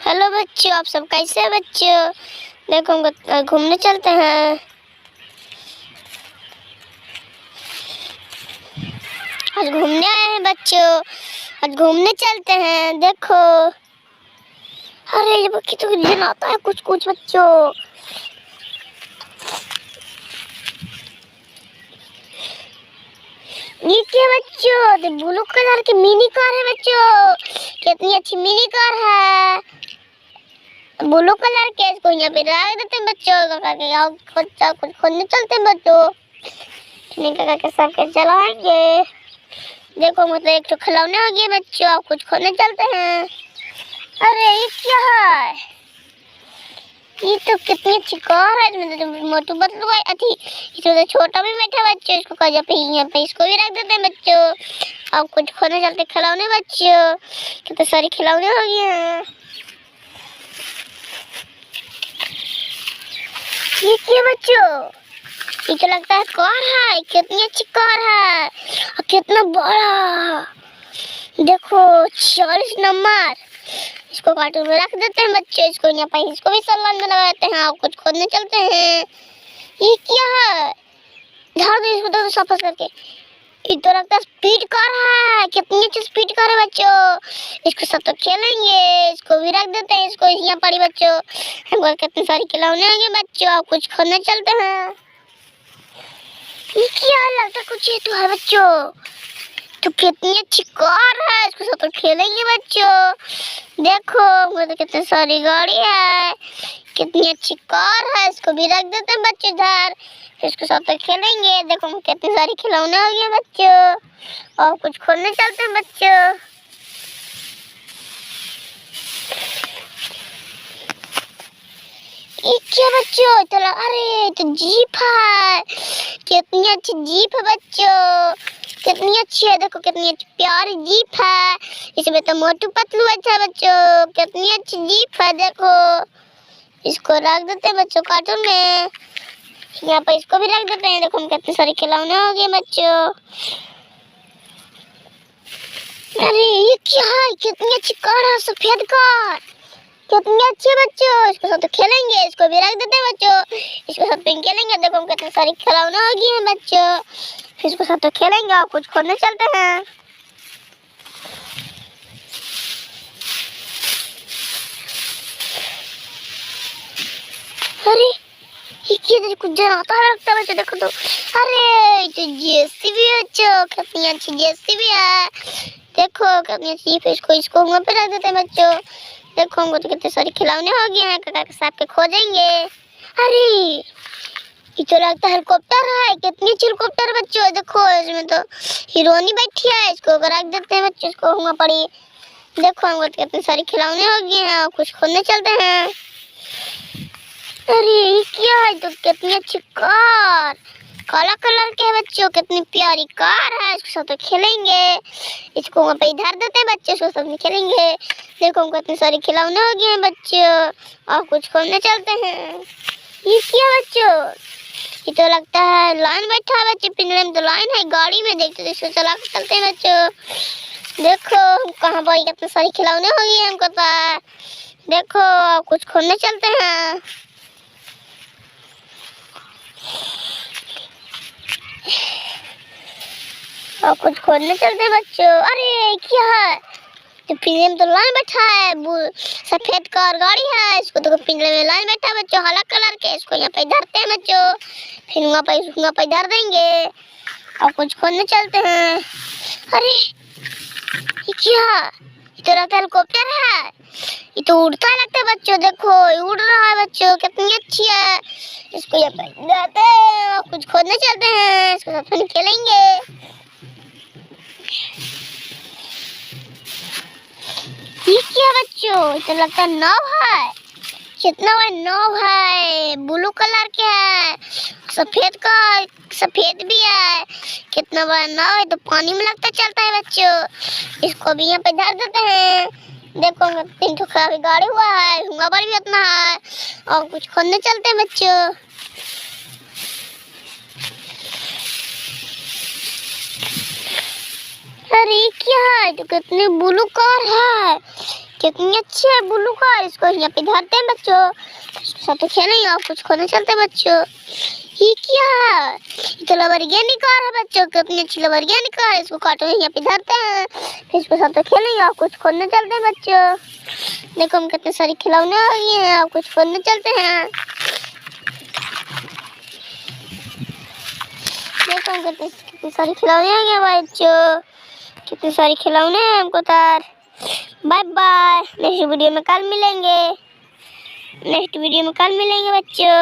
Hello बच्चों, आप सब कैसे हैं बच्चों। देखो हम घूमने चलते हैं। आज घूमने आए हैं बच्चों, आज घूमने चलते हैं। देखो अरे ये बच्ची तो दिन आता है कुछ कुछ बच्चों। ये क्या बच्चों, तो ब्लू कलर की मिनी कार है बच्चों। कितनी अच्छी मिनी कार है, ब्लू कलर के। इसको यहाँ पे रख देते हैं बच्चों। कुछ खोलने चलते हैं बच्चों। के सब के चलाएंगे। देखो मतलब एक तो खिलौने हो गए बच्चों, आप कुछ खोलने चलते हैं। अरे ये क्या है, ये तो कितनी अच्छी कार है। इसमें तो मोटू पतलू है अथी, इसमें तो छोटा भी बैठा है बच्चों। इसको कहा पे यहाँ पे इसको भी रख देते हैं बच्चों। अब कुछ खोलने चलते खिलौने बच्चों। कितने सारे खिलौने हो गए हैं। ये क्या बच्चों, ये तो लगता है कार है। कितनी अच्छी कार है और कितना बड़ा। देखो 40 नंबर। इसको कार्टून में रख देते हैं बच्चे। इसको यहाँ पर इसको भी सलान में लगाते हैं। आप कुछ खोदने चलते हैं। ये क्या है, झाड़ दो इसको तो साफ करके। ये तो लगता है स्पीड कार है। कितनी अच्छी स्पीड कार है बच्चों। इसको सब तो खेलेंगे। इसको भी रख देते हैं। इसको यहाँ पड़ी बच्चों। हमको कितने सारे खिलौने होंगे बच्चों। आप कुछ खोदने चलते हैं। ये क्या लगता है कुछ ये तो है बच्चों। तो कितनी अच्छी कार है, इसको सब तो खेलेंगे बच्चों। देखो वो तो कितनी सारी गाड़ी है, कितनी अच्छी कार है। इसको भी रख देते हैं बच्चे इधर, इसको सब तो खेलेंगे। देखो कितनी सारी खिलौने हो गए बच्चों। और कुछ खोलने चलते हैं बच्चों। ये क्या बच्चों, तो अरे तो जीप है। कितनी अच्छी जीप है बच्चों, कितनी अच्छी है। देखो कितनी अच्छी प्यारी जीप है। इसमें तो मोटू पतलू अच्छा बच्चों। कितनी अच्छी जीप है। देखो इसको रख देते हैं बच्चों कार्टून में। यहाँ पर इसको भी रख देते हैं। देखो हम कितने सारे खिलौने हो गए बच्चों। अरे ये क्या है, कितनी अच्छी कार है, सफेद कार। कितनी अच्छी बच्चों। इसको सब तो खेलेंगे। इसको भी रख देते हैं बच्चों। इसको सब तो खेलेंगे। देखो हम कितने सारे खिलौने हो गए हैं बच्चों। इसको सब तो खेलेंगे। और कुछ खोलने चलते हैं। अरे ये कुछ जनाता है लगता है बच्चों। देखो तो अरे ये तो जेसीबी है बच्चों। कितनी अच्छी जेसीबी है। देखो कितनी अच्छी। इसको इसको वहाँ पे रख देते हैं बच्चों। देखो हमको तो कितने सारे खिलौने हो गए हैं। काका के साथ के खोजेंगे। अरे ये तो लगता है हेलीकॉप्टर है। कितनी अच्छी हेलीकॉप्टर बच्चों। देखो इसमें तो हीरोइनी बैठी है। इसको रख देते हैं बच्चों। इसको वहाँ पड़ी। देखो हमको तो कितने सारे खिलौने हो गए हैं। और कुछ खोलने चलते हैं। अरे ये क्या है, तो कितनी अच्छी कार, काला कलर के है बच्चों। कितनी प्यारी कार है। इसको सब तो खेलेंगे। इसको वहाँ पे इधर देते हैं बच्चे। इसको सब खेलेंगे। देखो हमको इतने सारे खिलौने हो गए हैं बच्चों। और कुछ खोलने चलते हैं। ये क्या बच्चों, ये तो लगता है लाइन बैठा है बच्चे। पिंजरे में तो लाइन है, गाड़ी में देखते तो इसको चला के चलते हैं बच्चों। देखो कहाँ पर कितने सारे खिलौने हो गए हमको तो। देखो कुछ खोलने चलते हैं। और कुछ खोलने चलते हैं बच्चों। अरे क्या है, तो पिंजरे में तो लाइन बैठा है। सफेद कार गाड़ी है। इसको तो पिंजरे में लाइन बैठा है बच्चों, हरा कलर के। इसको यहाँ पे धरते हैं बच्चों। फिर वहाँ पे धर देंगे। और कुछ खोलने चलते हैं। अरे ये क्या, ये तो लगता है हेलीकॉप्टर है। ये तो उड़ता लगता है बच्चों। देखो ये उड़ रहा है बच्चों। कितनी अच्छी है। इसको यहाँ पे जाते हैं। और कुछ खोदने चलते हैं। इसको सब खेलेंगे। ये क्या बच्चों, तो लगता है नाव है। कितना बड़ा नाव है, ब्लू कलर के है। सफेद भी है। कितना बड़ा नाव है, तो पानी में लगता चलता है बच्चों। इसको भी यहाँ पे धर देते हैं। देखो 3 ठोकरा भी गाड़ी हुआ है, हुआ भी उतना है। और कुछ खोदने चलते हैं बच्चों। अरे क्या है, तो कितनी ब्लू कार है। कितनी अच्छी है ब्लू कार। इसको यहाँ पे धरते हैं बच्चों, इसके साथ तो खेलेंगे और कुछ खोने चलते हैं बच्चों। ये क्या है? ये तो लवर्गेनी कार है बच्चों, कितनी अच्छी लवर्गेनी कार है। इसको काटो, यहाँ पे धरते हैं, फिर इसके साथ तो खेलेंगे और कुछ खोने चलते हैं बच्चों। देखो हम कितने सारे खिलौने आ गए हैं, और कुछ खोने चलते हैं। देखो हम कितने सारे खिलौने आ गए बच्चों, कितने सारे खिलौने हैं हमको तार। बाय बाय, नेक्स्ट वीडियो में कल मिलेंगे, नेक्स्ट वीडियो में कल मिलेंगे बच्चों।